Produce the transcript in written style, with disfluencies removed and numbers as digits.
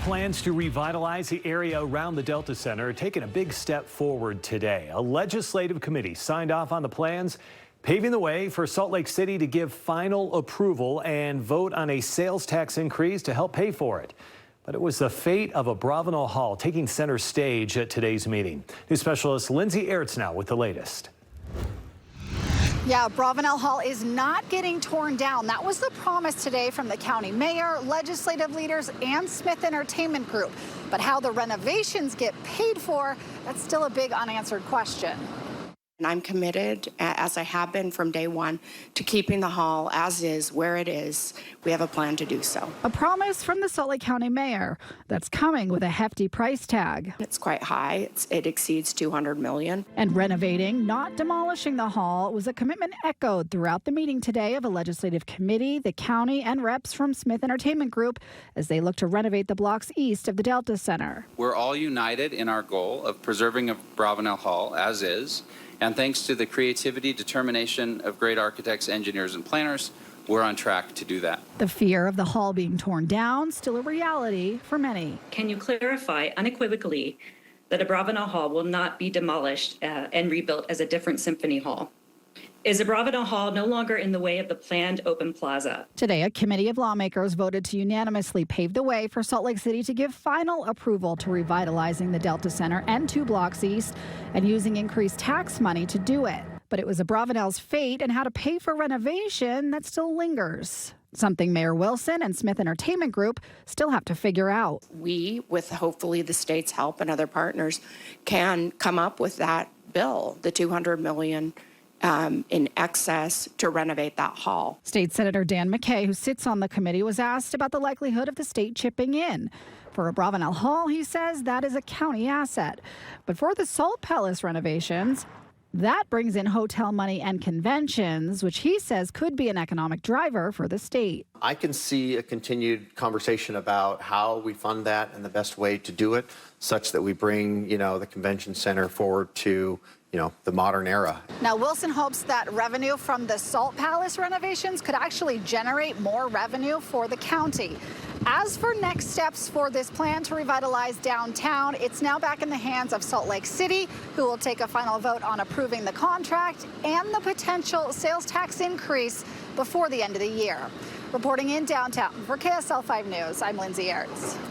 Plans to revitalize the area around the Delta Center are taking a big step forward today. A legislative committee signed off on the plans, paving the way for Salt Lake City to give final approval and vote on a sales tax increase to help pay for it. But it was the fate of Abravanel Hall taking center stage at today's meeting. News specialist Lindsay Ertz now with the latest. Yeah, Abravanel Hall is not getting torn down. That was the promise today from the county mayor, legislative leaders, and Smith Entertainment Group. But how the renovations get paid for, that's still a big unanswered question. And I'm committed, as I have been from day one, to keeping the hall as is, where it is. We have a plan to do so. A promise from the Salt Lake County mayor that's coming with a hefty price tag. It's quite high. It exceeds $200 million. And renovating, not demolishing the hall, was a commitment echoed throughout the meeting today of a legislative committee, the county, and reps from Smith Entertainment Group as they look to renovate the blocks east of the Delta Center. We're all united in our goal of preserving Abravanel Hall as is. And thanks to the creativity, determination of great architects, engineers, and planners, we're on track to do that. The fear of the hall being torn down, still a reality for many. Can you clarify unequivocally that Abravanel Hall will not be demolished and rebuilt as a different symphony hall? Is Abravanel Hall no longer in the way of the planned open plaza? Today, a committee of lawmakers voted to unanimously pave the way for Salt Lake City to give final approval to revitalizing the Delta Center and 2 blocks east and using increased tax money to do it. But it was Abravanel's fate and how to pay for renovation that still lingers. Something Mayor Wilson and Smith Entertainment Group still have to figure out. We, with hopefully the state's help and other partners, can come up with that bill, the $200 million in excess to renovate that hall. State Senator Dan McKay, who sits on the committee, was asked about the likelihood of the state chipping in. For Abravanel Hall, he says that is a county asset. But for the Salt Palace renovations, that brings in hotel money and conventions, which he says could be an economic driver for the state. I can see a continued conversation about how we fund that and the best way to do it, such that we bring, the convention center forward to, the modern era. Now, Wilson hopes that revenue from the Salt Palace renovations could actually generate more revenue for the county. As for next steps for this plan to revitalize downtown, it's now back in the hands of Salt Lake City, who will take a final vote on approving the contract and the potential sales tax increase before the end of the year. Reporting in downtown for KSL 5 News, I'm Lindsay Ertz.